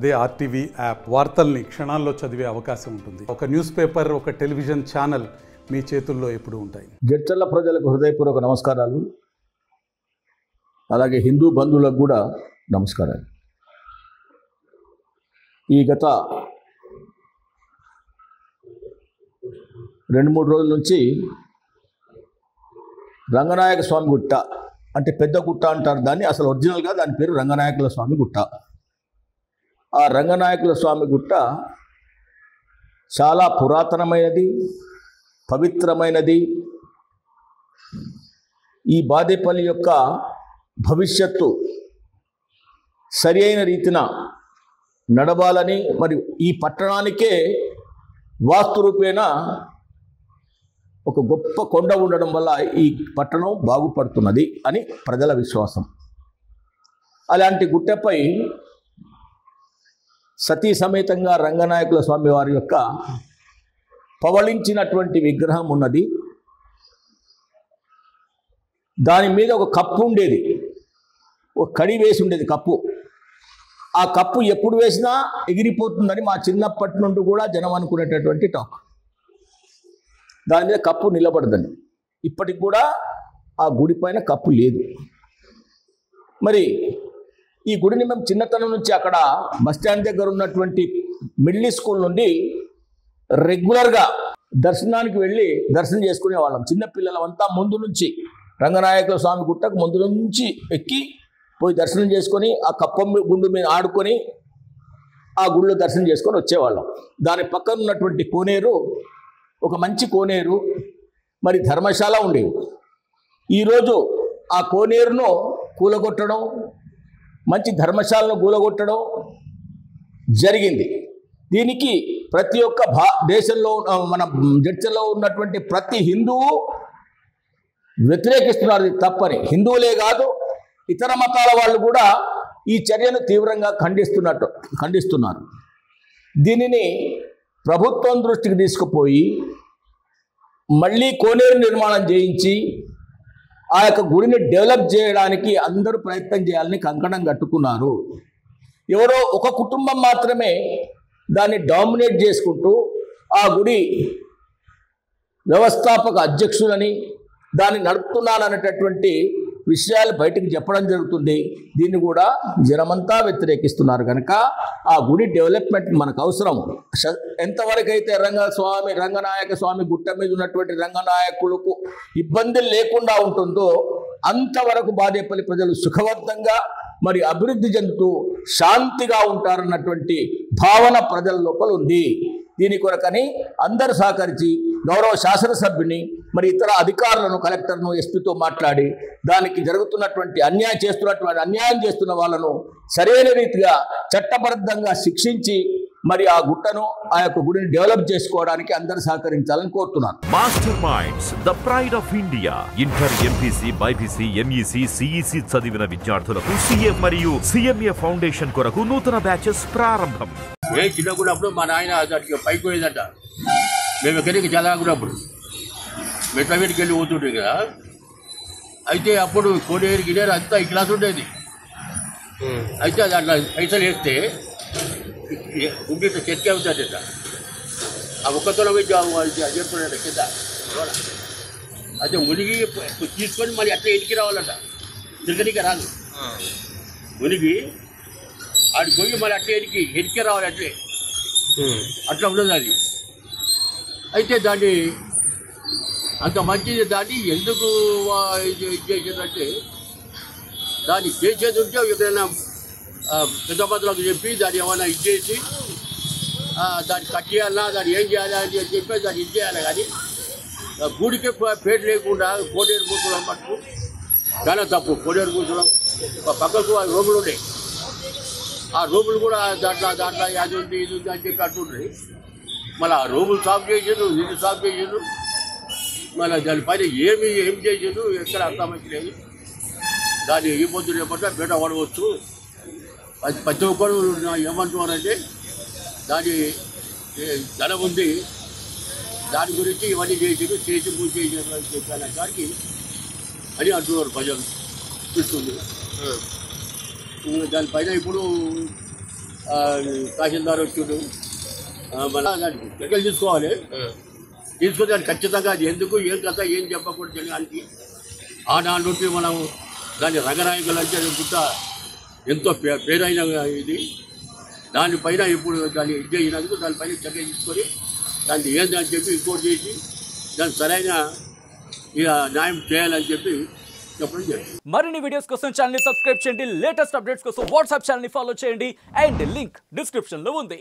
అదే RTV app వార్తల్ని క్షణాల్లో చదివే అవకాశం ఉంటుంది. ఒక న్యూస్ పేపర్, ఒక టెలివిజన్ ఛానల్ మీ చేతుల్లో ఎప్పుడూ ఉంటాయి. జడ్చర్ల ప్రజలకు హృదయపూర్వక నమస్కారాలు. అలాగే హిందూ బంధువులకు కూడా నమస్కారాలు. ఈ గత 2-3 రోజుల నుంచి రంగనాయక స్వామి గుట్ట అంటే పెద్ద గుట్ట అంటారు దాన్ని, అసలు ఒరిజినల్గా దాని పేరు రంగనాయకుల స్వామి గుట్ట. ఆ రంగనాయకుల స్వామి గుట్ట చాలా పురాతనమైనది, పవిత్రమైనది. ఈ బాదేపల్లి యొక్క భవిష్యత్తు సరి అయిన రీతిన నడవాలని, మరియు ఈ పట్టణానికే వాస్తురూపేణ ఒక గొప్ప కొండ ఉండడం వల్ల ఈ పట్టణం బాగుపడుతున్నది అని ప్రజల విశ్వాసం. అలాంటి గుట్టపై సతీ సమేతంగా రంగనాయకుల స్వామి వారి యొక్క పవళించినటువంటి విగ్రహం ఉన్నది. దాని మీద ఒక కప్పు ఉండేది, ఒక కడి వేసి ఉండేది కప్పు. ఆ కప్పు ఎప్పుడు వేసినా ఎగిరిపోతుందని మా చిన్నప్పటి నుండి కూడా జనం అనుకునేటటువంటి టాక్. దాని మీద కప్పు నిలబడదని. ఇప్పటికి కూడా ఆ గుడి పైన కప్పు లేదు. మరి ఈ గుడిని మేము చిన్నతనం నుంచి అక్కడ బస్టాండ్ దగ్గర ఉన్నటువంటి మిడిల్ స్కూల్ నుండి రెగ్యులర్గా దర్శనానికి వెళ్ళి దర్శనం చేసుకునే వాళ్ళం. చిన్నపిల్లలంతా ముందు నుంచి రంగనాయకుల స్వామి గుట్టకు ముందు నుంచి ఎక్కి పోయి దర్శనం చేసుకొని ఆ కప్పం గుండు మీద ఆడుకొని ఆ గుడిలో దర్శనం చేసుకొని వచ్చేవాళ్ళం. దాని పక్కన ఉన్నటువంటి కోనేరు ఒక మంచి కోనేరు, మరి ధర్మశాల ఉండేవి. ఈరోజు ఆ కోనేరును కూలగొట్టడం, మంచి ధర్మశాలను కూలగొట్టడం జరిగింది. దీనికి ప్రతి ఒక్క దేశంలో మన జడ్చర్లో ఉన్నటువంటి ప్రతి హిందువు వ్యతిరేకిస్తున్నారు. ఇది తప్పని హిందువులే కాదు, ఇతర మతాల వాళ్ళు కూడా ఈ చర్యను తీవ్రంగా ఖండిస్తున్నారు. దీనిని ప్రభుత్వం దృష్టికి తీసుకుపోయి మళ్ళీ కోనేరు నిర్మాణం చేయించి ఆ యొక్క గుడిని డెవలప్ చేయడానికి అందరూ ప్రయత్నం చేయాలని కంకణం కట్టుకున్నారు. ఎవరో ఒక కుటుంబం మాత్రమే దాన్ని డామినేట్ చేసుకుంటూ ఆ గుడి వ్యవస్థాపక అధ్యక్షులని, దాన్ని నడుపుతున్నాననేటటువంటి విషయాలు బయటకు చెప్పడం జరుగుతుంది. దీన్ని కూడా జనమంతా వ్యతిరేకిస్తున్నారు. కనుక ఆ గుడి డెవలప్మెంట్ మనకు అవసరం. ఎంతవరకు అయితే రంగనాయక స్వామి గుట్ట మీద ఉన్నటువంటి రంగనాయకులకు ఇబ్బందులు లేకుండా ఉంటుందో అంతవరకు బాదేపల్లి ప్రజలు సుఖవంతంగా మరి అభివృద్ధి చెందుతూ శాంతిగా ఉంటారన్నటువంటి భావన ప్రజల లోపల ఉంది. దీని కొరకని అందరూ సహకరించి గౌరవ శాసనసభ్యుని, మరి ఇతర అధికారులను, కలెక్టర్ను, ఎస్పీతో మాట్లాడి దానికి జరుగుతున్నటువంటి అన్యాయం చేస్తున్న వాళ్ళను సరైన రీతిగా చట్టబద్ధంగా శిక్షించి మరి ఆ గుట్టను, ఆ యొక్క గుడిని డెవలప్ చేసుకోవడానికి అందరూ సహకరించాలని కోరుతున్నాను. Master minds, the pride of India. Inter, MPC, BiPC, MEC, CEC చదివిన విద్యార్థులకు సీఏ మరియు సిఎంఏ ఫౌండేషన్ కొరకు నూతన బ్యాచెస్ ప్రారంభం. చిన్నప్పుడు మా నాయన దానికి పైకి పోయేదంట. మేము ఎక్కడికి చదవకున్నప్పుడు మెట్ల మీదకి వెళ్ళి పోతుండే కదా. అయితే అప్పుడు కోనేరు గినేరు అంతా ఈ క్లాస్ ఉండేది. అయితే దాంట్లో పైసలు వేస్తే ఉండితో చెట్కే అవుతాడట. ఆ ఒక్కతోనే చెప్తున్నాడు కింద. అయితే మునిగి తీసుకొని మళ్ళీ అట్లా ఎనికి రావాలంట. తిరగనికి రాదు. మునిగి ఆడికి పోయి మళ్ళీ అట్లా ఎనికి రావాలి. అట్లా ఉండదు అది. అయితే దాన్ని అంత మంచిది, దాన్ని ఎందుకు ఇది చేసేదంటే దాన్ని చేసేది ఉంటే ఎక్కడైనా పెద్ద మంత్రులకు చెప్పి దాన్ని ఏమైనా ఇచ్చేసి దాన్ని కట్టేయాలన్నా, దాన్ని ఏం చేయాలి అని చెప్పి దాన్ని ఇచ్చేయాలి. కానీ గుడికి పేరు లేకుండా కోనేరు కూర్చోవడం మటుకు చాలా తప్పు. కోనేరు కూర్చోవడం పక్కకు రూములు ఉన్నాయి. ఆ రూములు కూడా దాంట్లో అది ఉంది ఇది ఉంది అని చెప్పి అంటుండ్రి. మళ్ళీ ఆ రూములు సాఫ్ చేసారు, ఇది సాఫ్ చేసారు. మళ్ళీ దానిపైన ఏం చేసారు ఎక్కడ అర్థమైతే లేదు. దాన్ని ఈ పొద్దు రేపట్ల బయట పడవచ్చు. ప్రతి ఒక్కరు ఏమంటున్నారంటే దాని ధనం ఉంది, దాని గురించి ఇవన్నీ చేసి పూజ చేసిన దానికి అని అంటున్నారు ప్రజలు. ఇస్తుంది దానిపైన ఇప్పుడు తహసీల్దార్ వచ్చుడు మన దానికి చర్యలు తీసుకోవాలి. తీసుకుని దాన్ని ఖచ్చితంగా అది ఎందుకు ఏం కథ ఏం చెప్పకూడదు జనానికి. ఆనాడు నుండి మనం దాన్ని రంగనాయకులు అంటే గుట్ట ఎంతో పేరైన ఇది. దానిపైన ఇప్పుడు దాన్ని ఇది అయినందుకు దానిపైన చర్య తీసుకొని దాన్ని ఏందని చెప్పి ఇంకోటి చేసి దాన్ని సరైన ఇక న్యాయం చేయాలని చెప్పి చెప్పడం జరిగింది. మరిన్ని వీడియోస్ కోసం ఛానల్ ని సబ్స్క్రైబ్ చేయండి. లేటెస్ట్ అప్డేట్స్ కోసం వాట్సాప్ ఛానల్ ని ఫాలో చేయండి. అండ్ లింక్ డిస్క్రిప్షన్ లో ఉంది.